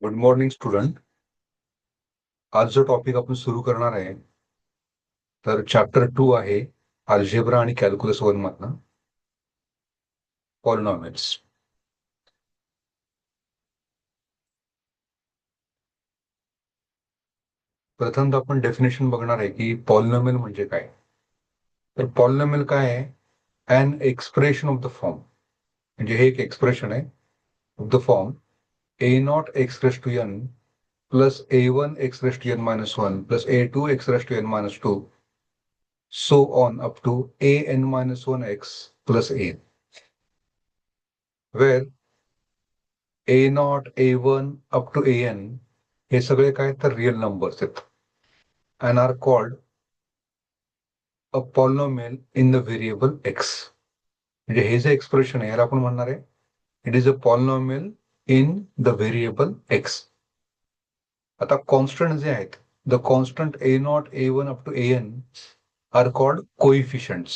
Good morning student. आज जो topic आपण सुरू करणार आहे तर चॅप्टर 2 आहे अल्जेब्रा आणि कॅल्क्युलस 1 मधनं पॉलिनॉमियल्स. प्रथमतः आपण डेफिनेशन बघणार आहे की पॉलिनॉमियल म्हणजे काय. तर पॉलिनॉमियल काय आहे? An expression of the form, म्हणजे हे एक एक्सप्रेशन आहे of the form a naught x raise to n plus a one x raise to n minus one plus a two x raise to n minus two so on up to a n minus 1 x plus a, where a naught a1 up to an हे सगळे काय तर real numbers आहेत and are called a polynomial in the variable x. म्हणजे हे जे expression आहे याला आपण म्हणणार आहे it is a polynomial in the variable x. आता कॉन्स्टंट जे आहेत the constant a not a1 up to an are called coefficients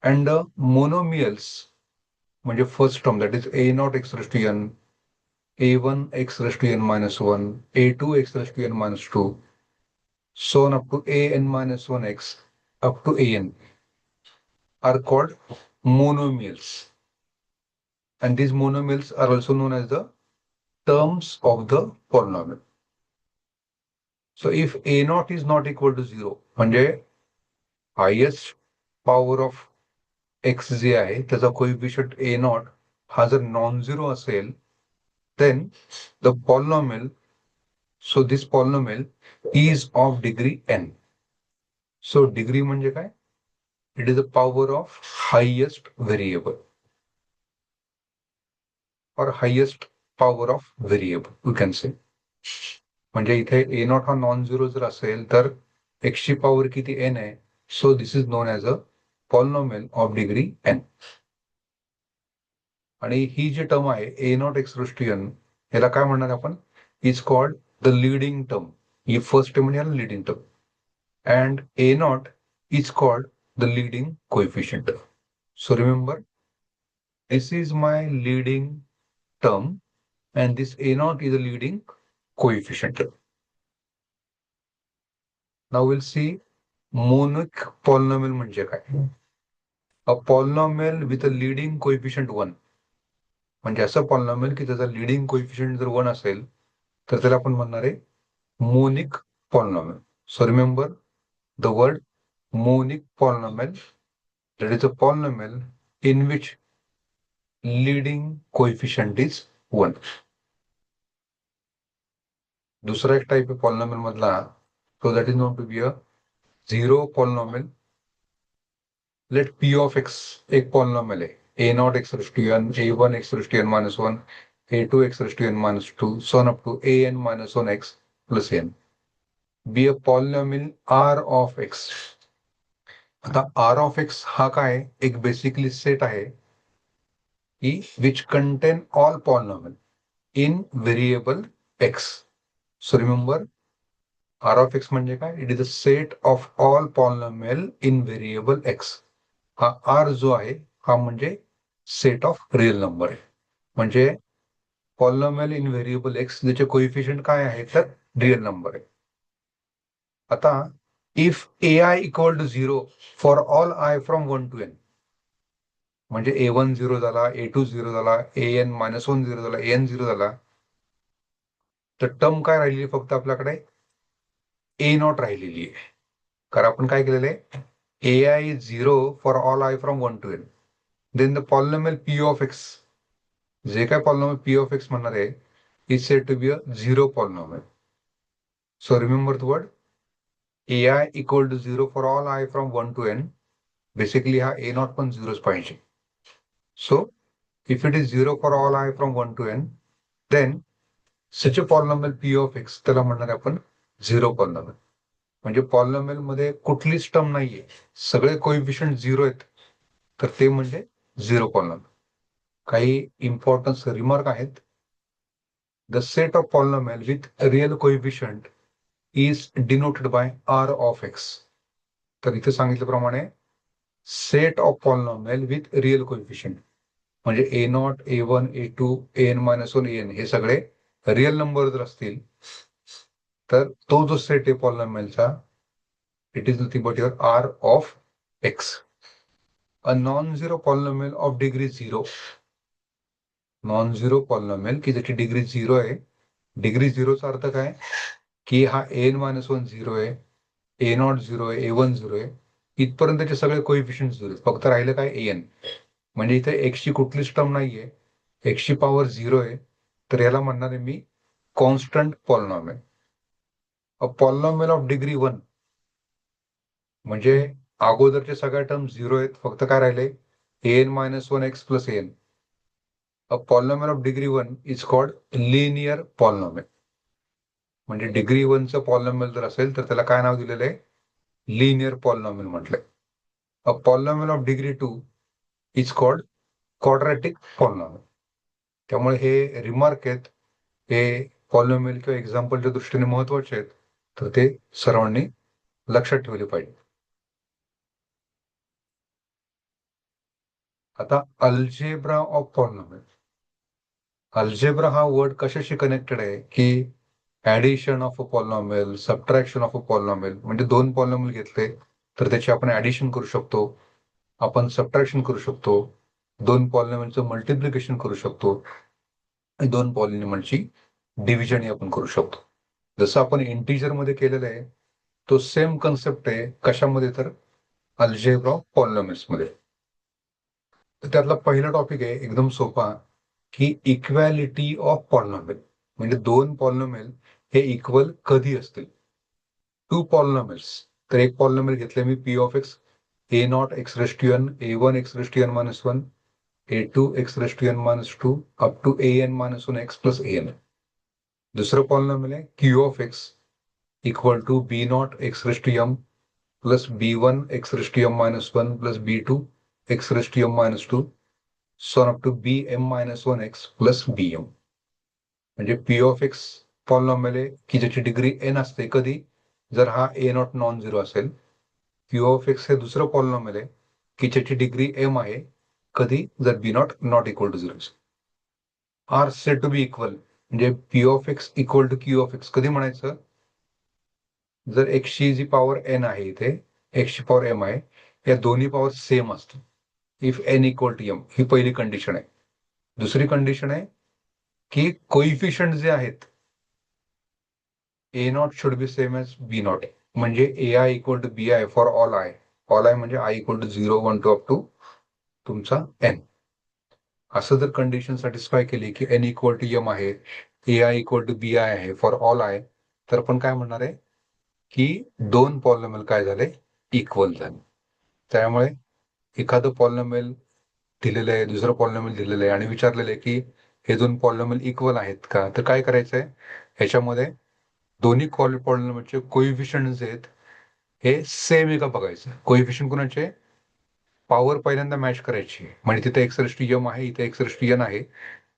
and the monomials म्हणजे first term that is a naught x raise to n, a one x raise to n minus one, a two x raise to n minus two, so on up to a n minus 1x up to a n are called monomials, and these monomials are also known as the terms of the polynomial. So if a naught is not equal to 0, म्हणजे highest power of x जे आहे त्याचा coefficient a naught हा जर non zero असेल then the polynomial, so this polynomial is of degree n. So degree म्हणजे काय? It is the power of highest variable or highest power of variable we can say. म्हणजे इथे a naught हा non zero जर असेल तर x ची power किती n आहे, so this is known as a polynomial of degree n. आणि ही जी टर्म आहे a naught x raise to n याला काय म्हणणार आपण? Is called the leading term. ही फर्स्ट टर्म म्हणजे leading term and a naught is called the leading coefficient. So remember, this is my leading term and this a naught is a leading coefficient. Now we'll see monic polynomial म्हणजे काय. A polynomial with a leading coefficient 1, म्हणजे असं polynomial की त्याचा leading coefficient जर 1 असेल तर त्याला आपण म्हणणार आहे monic polynomial. So remember the word monic polynomial, that is a polynomial in which leading coefficient is 1. दूसरा एक टाइप आहे पॉलिनॉमियल मधला, so that is known to be a zero polynomial. Let p of x एक polynomial आहे a naught x raised to n, a1 x raised to n minus 1, a2 x raised to n minus 2, so on up to a n minus 1 x plus n. Be a polynomial r of x. आता r of x हा काय? एक basically set आहे which contain all polynomial in variable x. So remember, r of x म्हणजे काय? It is the set of all polynomial in variable x. हा r जो आहे हा म्हणजे सेट ऑफ रिअल नंबर आहे, म्हणजे पॉलिनॉमियल इन व्हेरिएबल x ज्याचे कोएफिशिएंट काय आहे तर रिअल नंबर आहे. आता if ai equal to 0 for all i from 1 to n, म्हणजे a1 0 झाला, a2 0 झाला, an मायनस 1 0 झाला, an 0 झाला, तर टर्म काय राहिली फक्त आपल्याकडे a नॉट राहिलेली आहे. कारण आपण काय केलेलं आहे ai is 0 for all i from 1 to n. Then the polynomial p of x, जे काय पॉलिनॉमियल p ऑफ x म्हणणार आहे is said to be a zero polynomial. So remember the word ai equal to 0 for all i from 1 to n. Basically हा a naught पण 0च पाहिजे. So if it is 0 for all I from 1 to n, then such a polynomial p of x त्याला म्हणणार आपण zero polynomial. म्हणजे polynomial मध्ये कुठलीच टर्म नाहीये, सगळे कोएफिशिएंट 0 आहेत, तर ते म्हणजे झिरो पॉलिनॉमियल. काही इम्पॉर्टन्स रिमार्क आहेत. The set of polynomial with real coefficient is denoted by r of x. तर इथे सांगितल्याप्रमाणे set of polynomial with real coefficient म्हणजे a not a1 a2 an minus 1 an हे सगळे रिअल नंबर जर असतील तर तो जो सेट आहे पॉलिनॉमियलचा, it is nothing but your R of x. A non zero polynomial of degree 0, non zero polynomial की ज्याची डिग्री 0 आहे. डिग्री 0चा अर्थ काय की हा an-1 0 आहे, a0 0 आहे, a1 0 आहे, इथपर्यंतचे सगळे कोइफिशियंट 0, फक्त राहिलं काय an. म्हणजे इथे एक्सची कुठलीच टर्म नाहीये, एक्सची पॉवर 0 आहे, तर याला म्हणणार आहे मी constant polynomial. A polynomial of degree 1 म्हणजे अगोदरचे सगळ्या टर्म 0 आहेत, फक्त काय राहिले an-1x plus an. A polynomial of degree 1 is called linear polynomial. म्हणजे डिग्री 1चं पॉलिनॉमियल जर असेल तर त्याला काय नाव दिलेलं आहे, लिनियर पॉलिनॉमियल म्हटलंय. अ polynomial of degree 2 is called quadratic polynomial. त्यामुळे हे रिमार्क आहेत, हे पॉलिनॉमियल किंवा एक्झाम्पलच्या दृष्टीने महत्वाचे आहेत, तर ते सर्वांनी लक्षात ठेवले पाहिजे. आता अल्जेब्रा ऑफ पॉलिनॉमियल. अल्जेब्रा हा वर्ड कशाशी कनेक्टेड आहे की addition of a polynomial, subtraction of a polynomial. म्हणजे दोन पॉलिनॉमियल घेतले तर त्याची आपण ऍडिशन करू शकतो, आपण सबट्रॅक्शन करू शकतो, दोन पॉलिनॉमियलचं मल्टिप्लिकेशन करू शकतो, आणि दोन पॉलिनॉमियलची डिव्हिजन आपण करू शकतो. जसं आपण इंटिजर मध्ये केलेलं आहे तो सेम कन्सेप्ट आहे कशामध्ये, तर अल्जेब्रा ऑफ पॉलिनॉमियल्स मध्ये. तर त्यातला पहिला टॉपिक आहे एकदम सोपा की इक्वॅलिटी ऑफ पॉलिनॉमियल. म्हणजे दोन पॉलिनॉमियल हे इक्वल कधी असतील. टू पॉलिनॉमियल्स, तर एक पॉलिनॉमियल घेतले मी p of x, a naught x raise to n, a one x raise to n minus one, a2 x raised to n minus 2 up to an minus 1 x plus an. दुसरं polynomial आहे q of x equal to b naught x raised to m plus b1 x raised to m minus 1 plus b2 x raised to m minus 2 so up to bm minus 1 x plus bm. म्हणजे p of x polynomial आहे की ज्याची degree n असते कधी, जर हा a not non zero असेल. q of x हे दुसरं पॉलिनॉमियल आहे की ज्याची डिग्री m आहे कधी, जर b naught not equal to 0 असेल. Are said to be equal म्हणजे p of x equal to q of x कधी म्हणायचं, जर एक्सची जी पॉवर एन आहे इथे, एक्सची पॉवर एम आहे, या दोन्ही पॉवर सेम असतात. If n equal to m, ही पहिली कंडिशन आहे. दुसरी कंडिशन आहे की कोइफिशियंट जे आहेत a naught should be same as b not. म्हणजे a i equal to b i for all i. All i म्हणजे i equal to 0 1 2 up to तुमचा एन. असं जर कंडिशन सॅटिस्फाय केली की एन इक्वल टू एम आहे, a i equal to b i आहे for all i, तर आपण काय म्हणणार आहे की दोन पॉलिनॉमियल काय झाले, इक्वल झाले. त्यामुळे एखादं पॉलिनॉमियल दिलेलं आहे, दुसरं पॉलिनॉमियल दिलेलं आहे आणि विचारलेलं आहे की हे दोन पॉलिनॉमियल इक्वल आहेत का, तर काय करायचंय, ह्याच्यामध्ये दोन्ही पॉलिनॉमियलचे कोइफिशियंट जे आहेत हे सेम आहे का बघायचं. कोइफिशियंट कुणाचे, पॉवर पहिल्यांदा मॅच करायची. म्हणजे तिथे एक्स रेस टू एम आहे, इथे एक्स रेस टू एन आहे,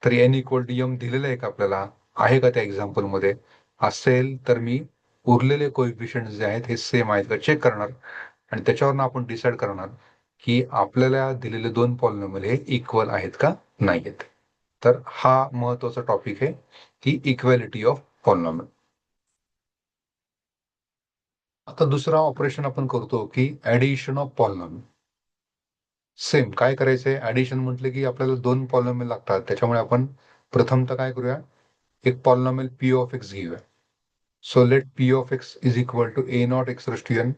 तर एन इक्वल टू एम दिलेलं आहे का आपल्याला, आहे का त्या एक्झाम्पल मध्ये. असेल तर मी उरलेले कोइफिशियंट जे आहेत हे सेम आहेत का चेक करणार, आणि त्याच्यावरनं आपण डिसाईड करणार की आपल्याला दिलेले दोन पॉलिनॉमियल हे इक्वल आहेत का नाही आहेत. तर हा महत्वाचा टॉपिक आहे की इक्वॅलिटी ऑफ पॉलिनॉमियल. आता दुसरा ऑपरेशन आपण करतो की ऍडिशन ऑफ पॉलिनॉमियल. सेम काय करायचंय, ऍडिशन म्हटलं की आपल्याला दोन पॉलिनॉमियल लागतात, त्याच्यामुळे आपण प्रथमतः काय करूया, एक पॉलिनॉमियल पी ऑफ एक्स घेऊया. So let p of x is equal to a naught x raise to n,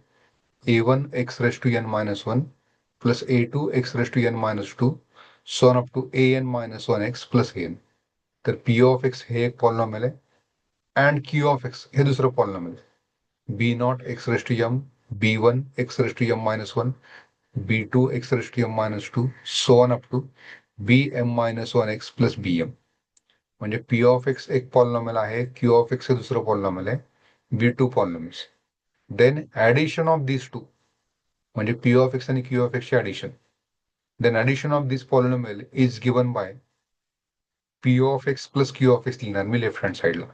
a one x raise to n minus one plus a two x raise to n minus two so on up to a n minus one x plus n. तर p of x हे एक polynomial आहे and Q of x हे दुसरं polynomial आहे. B nought x raise to m, b one x raise to m minus one, b2 x raised to m minus 2 so on up to bm minus 1x plus bm. म्हणजे p of x एक polynomial आहे, q of x हे दुसरं polynomial आहे, b2 polynomials. Then addition of this two म्हणजे p of x आणि q of x ची addition. Then addition of this polynomial is given by p of x plus q of x लिहिणार मी left hand साईडला.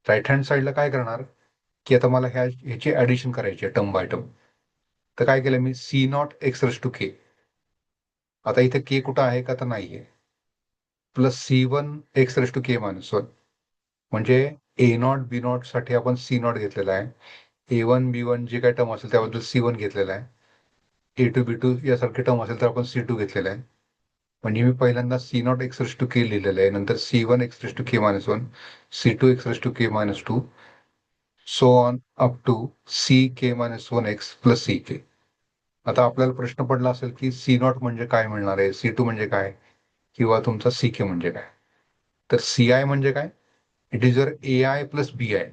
Right hand साईडला काय करणार की आता मला ह्याची ऍडिशन करायची आहे टर्म बाय टर्म. तर काय केलं मी, c not x raise to k, आता इथे के कुठं आहे का तर नाहीये, plus c one x raise to k minus one म्हणजे ए नॉट बी नॉट साठी आपण सी नॉट घेतलेला आहे, A1 B1 जे काही टर्म असेल त्याबद्दल C1 घेतलेला आहे, A2 B2 यासारखे टर्म असेल तर आपण C2 घेतलेला आहे. म्हणजे मी पहिल्यांदा c not x raise to k लिहिलेलं आहे, नंतर C1 x raise to k minus one, C2 x raise to k minus two, so on up to c k minus one x plus c k. आता आपल्याला प्रश्न पडला असेल की C not म्हणजे काय मिळणार आहे, C2 म्हणजे काय, किंवा तुमचा सी के म्हणजे काय. तर सी आय म्हणजे काय, it is your a i plus b i.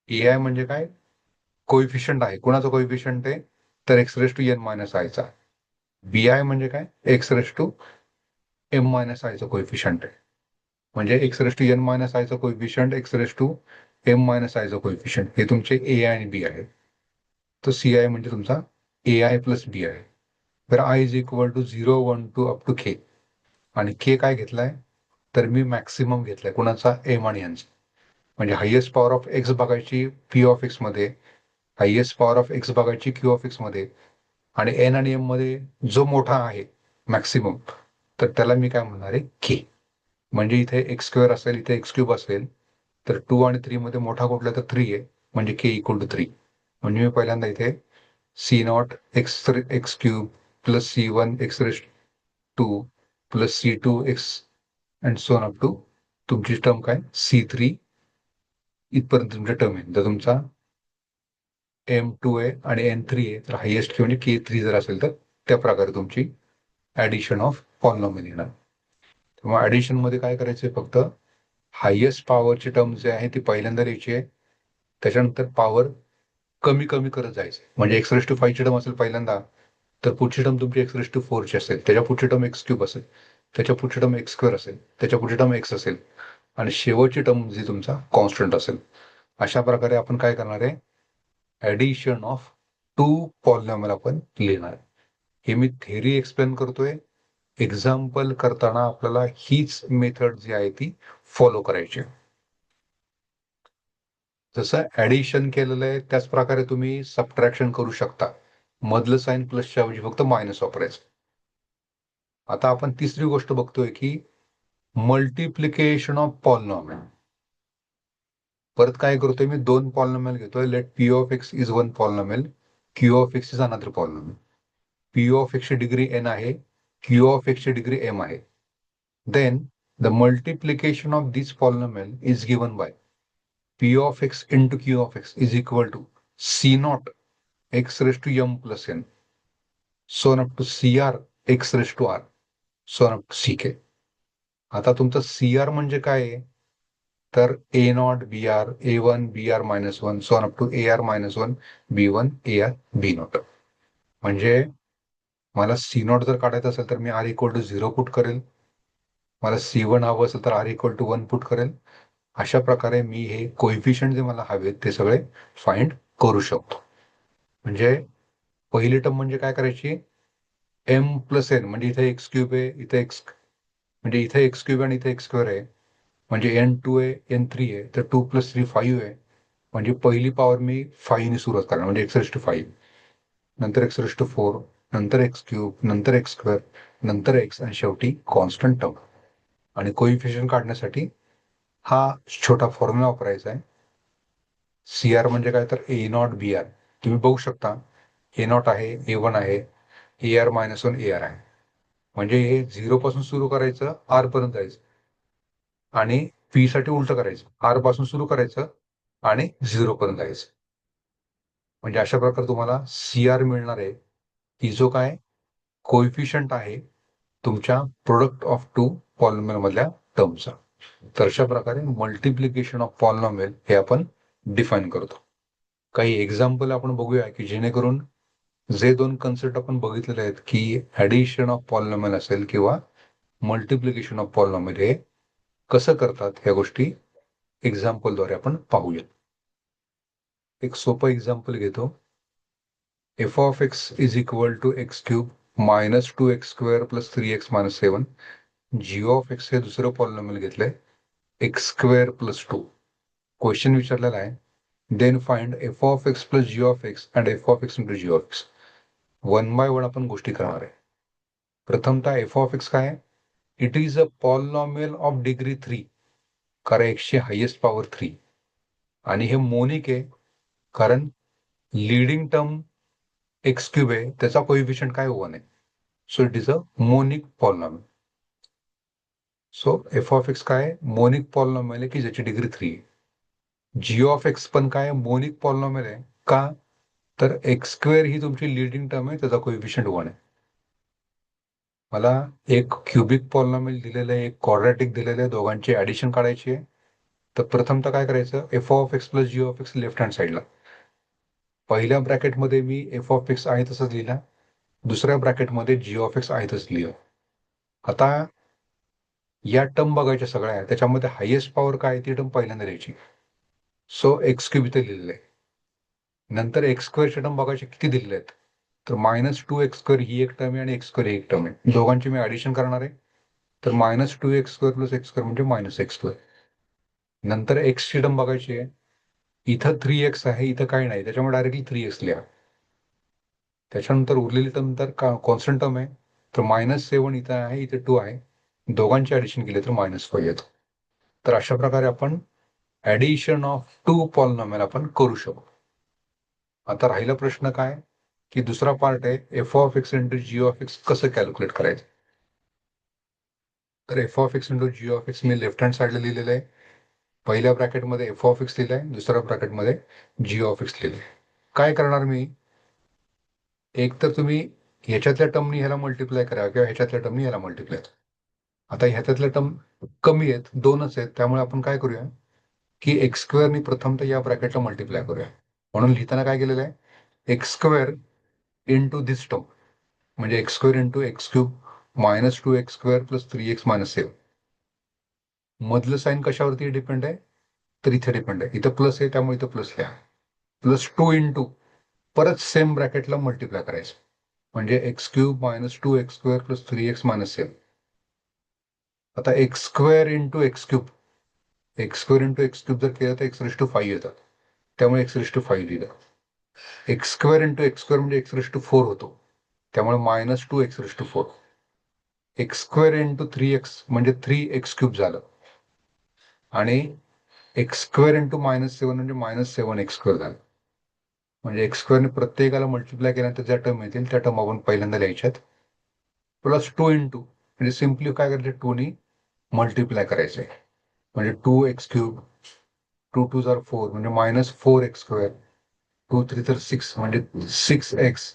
A i म्हणजे काय, कोइफिशियंट आहे. कुणाचा कोइफिशियंट आहे, तर x raise to n minus आयचा. बी आय म्हणजे काय, x raise to m minus आयचं कोइफिशियंट आहे. म्हणजे x raise to n minus आयचं coefficient, x raise to m minus आयचं कोइफिशियंट, हे तुमचे ए आय आणि बी आहे. तर सी आय म्हणजे तुमचा a i plus b i. तर i is equal to 0 1 two up to k. आणि के काय घेतलाय, तर मी मॅक्सिमम घेतलाय कुणाचा, एम आणि एनचा. म्हणजे हायेस्ट पॉवर ऑफ एक्स बघायची पी ऑफ एक्स मध्ये, हायेस्ट पॉवर ऑफ एक्स बघायची क्यू ऑफ एक्स मध्ये, आणि एन आणि एम मध्ये जो मोठा आहे मॅक्सिमम, तर त्याला मी काय म्हणणार आहे, के. म्हणजे इथे एक्स स्क्वेअर असेल, इथे एक्स क्यूब असेल, तर 2 आणि 3 मध्ये मोठा कुठला तर 3 आहे, म्हणजे के इक्वल टू 3. म्हणजे मी पहिल्यांदा इथे c not x x cube plus C1 x raise to plus C2 x and so on up to तुमची टर्म काय, C3 इथपर्यंत तुमच्या टर्म आहे. जर तुमचा M2 आहे आणि N3 आहे, तर हायेस्ट की म्हणजे K3 जर असेल तर त्या प्रकारे तुमची ऍडिशन ऑफ पॉलिनॉमियल येणार. तेव्हा ऍडिशन मध्ये काय करायचंय, फक्त हायेस्ट पॉवरची टर्म जे आहे ती पहिल्यांदा लिहायची आहे, त्याच्यानंतर पॉवर कमी कमी करत जायचं. म्हणजे एक्स रेस टू 5 ची टर्म असेल पहिल्यांदा, तर पुढची टर्म तुमची एक्स रेस टू 4 ची असेल, त्याच्या पुढची टर्म एक्स क्यूब असेल, त्याच्या पुढची टर्म एक्स स्क्वेअर असेल, त्याच्या पुढची टर्म एक्स असेल, आणि शेवटची टर्म जी तुमचा कॉन्स्टंट असेल. अशा प्रकारे आपण काय करणार आहे, ऍडिशन ऑफ टू पॉलिनॉमियल आपण लिहिणार आहे. हे मी थेरी एक्सप्लेन करतोय, एक्झाम्पल करताना आपल्याला हीच मेथड जी आहे ती फॉलो करायची. जसं ऍडिशन केलेलं आहे त्याच प्रकारे तुम्ही सबट्रॅक्शन करू शकता. मधलं साईन प्लसच्या ऐवजी फक्त मायनस वापरायचं. आता आपण तिसरी गोष्ट बघतोय की मल्टिप्लिकेशन ऑफ पॉलिनॉमियल. परत काय करतोय, मी दोन पॉलिनॉमियल घेतोय. Let p of x is one polynomial, q of x is another polynomial. P of x ची डिग्री एन आहे, क्यू ऑफ एक्स ची डिग्री एम आहे. Then the multiplication of this polynomial is given by p of x into q of x is equal to c not x raise to m plus n, so up to c r x raise to r, so up to c k. आता तुमचं c r म्हणजे काय आहे, तर a nought b r, a one b r minus one, so up to a r minus one, b one a r b not. म्हणजे मला c nought जर काढायचं असेल तर मी आर इक्वल टू 0 पुट करेल, मला C1 हवं असेल तर आर इक्वल टू 1 पुट करेल. अशा प्रकारे मी हे कोइफिशियंट जे मला हवेत ते सगळे फाइंड करू शकतो. म्हणजे पहिली टर्म म्हणजे काय करायची, एम प्लस एन, म्हणजे इथे एक्स क्यूब आहे, इथे एक्स, म्हणजे इथे एक्स क्यूब आणि इथे एक्स स्क्वेअर आहे, म्हणजे N2 आहे, N3 आहे, तर 2 + 3 5 आहे. म्हणजे पहिली पॉवर मी 5 ने सुरुवात करणार, म्हणजे एक्स रेस टू 5, नंतर एक्स रेस टू 4, नंतर एक्स क्यूब, नंतर एक्स स्क्वेअर, नंतर एक्स, आणि शेवटी कॉन्स्टंट टर्म. आणि कोइफिशियंट काढण्यासाठी हा छोटा फॉर्म्युला वापरायचा आहे. सी आर म्हणजे काय, तर ए नॉट बी आर. तुम्ही बघू शकता ए नॉट आहे, A1 आहे, a r minus one a r आहे. म्हणजे हे 0 पासून सुरू करायचं, आर पर्यंत जायचं, आणि पी साठी उलट करायचं, आर पासून सुरू करायचं आणि 0 पर्यंत जायचं. म्हणजे अशा प्रकारे तुम्हाला सी आर मिळणार आहे, की जो काय कोइफिशियंट आहे तुमच्या प्रोडक्ट ऑफ टू पॉलिनॉमियल मधल्या टर्मचा. तर अशा प्रकारे मल्टिप्लिकेशन ऑफ पॉलिनॉमियल हे आपण डिफाईन करतो. काही एक्झाम्पल आपण बघूया की जेणेकरून जे दोन कन्सेप्ट आपण बघितलेले आहेत की ऍडिशन ऑफ पॉलिनॉमियल असेल किंवा मल्टिप्लिकेशन ऑफ पॉलिनॉमियल, हे कसं करतात ह्या गोष्टी एक्झाम्पलद्वारे आपण पाहूया. एक सोपं एक्झाम्पल घेतो. F of x is equal to x cube minus 2x square plus 3x minus 7. G of x हे दुसरं पॉलिनॉमियल घेतलंय, एक्स स्क्वेअर प्लस 2. क्वेश्चन विचारलेला आहे, then find f of x plus g of x and f of x into g of x. One by one आपण गोष्टी करणार आहे. प्रथमतः एफ ऑफ एक्स काय आहे, it is a polynomial of degree 3. कारण एक्सची हायेस्ट पॉवर 3 आणि हे मोनिक आहे कारण लीडिंग टर्म एक्स क्यूब आहे, त्याचा कोइफिशियंट काय 1 आहे. So it is a monic polynomial. So f of x काय मोनिक पॉलिनॉमियल आहे की ज्याची डिग्री 3 आहे. जी ऑफ एक्स पण काय मोनिक पॉलिनॉमियल आहे का, तर एक्स स्क्वेअर ही तुमची लीडिंग टर्म आहे, त्याचा कोइफिशियंट 1 आहे. मला एक क्युबिक पॉलिनॉमियल दिलेलं आहे, एक क्वाड्रॅटिक दिलेलं आहे, दोघांची ऍडिशन काढायची आहे. तर प्रथम तर काय करायचं, f of x plus g of x left hand साईडला. पहिल्या ब्रॅकेटमध्ये मी एफ ऑफ एक्स आहे तसंच लिहिला, दुसऱ्या ब्रॅकेटमध्ये जी ऑफ एक्स आहे तसंच लिहिलं. आता या टर्म बघायच्या सगळ्या, त्याच्यामध्ये हायेस्ट पॉवर काय ती टर्म पहिल्यांदा द्यायची. सो एक्स क्यूब इथे लिहिलेलं आहे. नंतर एक्स स्क्वेअरच्या टर्म बघायचे किती दिलेले आहेत, तर -2x² ही एक टर्म आहे आणि x² ही एक टर्म आहे. दोघांची मी ऍडिशन करणार आहे. तर -2x² प्लस x² म्हणजे -x². नंतर एक्स ची टर्म बघायची आहे, इथं 3x आहे, इथं काही नाही, त्याच्यामुळे डायरेक्टली 3x लिहा. त्याच्यानंतर उरलेली टर्म तर कॉन्स्टंट टर्म आहे, तर -7 इथं आहे, इथे 2 आहे, दोघांची ऍडिशन केली तर -5 येतो. तर अशा प्रकारे आपण ऍडिशन ऑफ 2 पॉलिनॉमियल आपण करू शकतो. आता राहिला प्रश्न काय की दुसरा पार्ट आहे f of x into g of x कसं कॅल्क्युलेट करायचं. तर f of x into g of x मी लेफ्ट हँड साईडला लिहिलेलं आहे. पहिल्या ब्रॅकेटमध्ये एफ ऑफ एक्स लिहिलंय, दुसऱ्या ब्रॅकेटमध्ये जी ऑफ एक्स लिहिलंय. काय करणार मी, एक तर तुम्ही ह्याच्यातल्या टर्मनी ह्याला मल्टिप्लाय करा किंवा ह्याच्यातल्या टर्मनी ह्याला मल्टिप्लाय. आता ह्याच्यातल्या टर्म कमी आहेत, 2च आहेत, त्यामुळे आपण काय करूया की एक्स स्क्वेअरनी प्रथम तर या ब्रॅकेटला मल्टिप्लाय करूया. म्हणून लिहिताना काय केलेलं आहे, एक्स स्क्वेअर इंटू दिस टर्म म्हणजे x square into x cube -2x² plus 3x - 7. मधलं साईन कशावरती डिपेंड आहे, तर इथे डिपेंड आहे, इथं प्लस आहे त्यामुळे इथं प्लस लिहा. +2 इंटू परत सेम ब्रॅकेटला मल्टिप्लाय करायचं म्हणजे x³ -2x² प्लस 3x - 7. आता x² into x³ into x³ जर केलं तर x⁵ येतात, त्यामुळे x⁵ लिहिलं. x² इंटू x² म्हणजे x⁴ होतो, त्यामुळे -2x⁴. x² इंटू 3x म्हणजे 3x³ झालं आणि x² इंटू -7 म्हणजे -7x² झालं. म्हणजे x² ने प्रत्येकाला मल्टिप्लाय केल्यानंतर ज्या टर्म येतील त्या टर्म आपण पहिल्यांदा लिहायच्यात. +2 इंटू म्हणजे सिम्पली काय करायचं, 2 ने मल्टिप्लाय करायचंय म्हणजे 2x³ 2 2 जार 4 म्हणजे -4x², 2 3 तर 6 म्हणजे 6x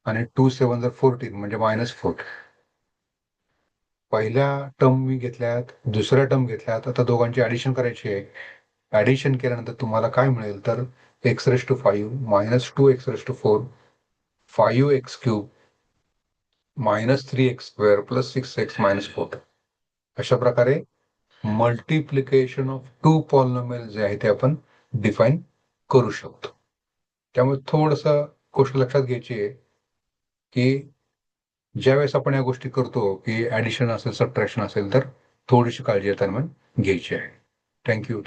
आणि 2 7 जार 14 म्हणजे -14. पहिल्या टर्म मी घेतल्यात, दुसऱ्या टर्म घेतल्यात, आता दोघांची ऍडिशन करायची आहे. ऍडिशन केल्यानंतर तुम्हाला काय मिळेल, तर x⁵ -2x⁴ 5x³ -3x² plus 6x - 4. अशा प्रकारे मल्टिप्लिकेशन ऑफ 2 पॉलिनॉमियल जे आहे ते आपण डिफाईन करू शकतो. त्यामुळे थोडस गोष्ट लक्षात घ्यायची आहे की ज्यावेळेस आपण या गोष्टी करतो की ऍडिशन असेल सबट्रॅक्शन असेल तर थोडीशी काळजी दरम्यान घ्यायची आहे. थँक्यू.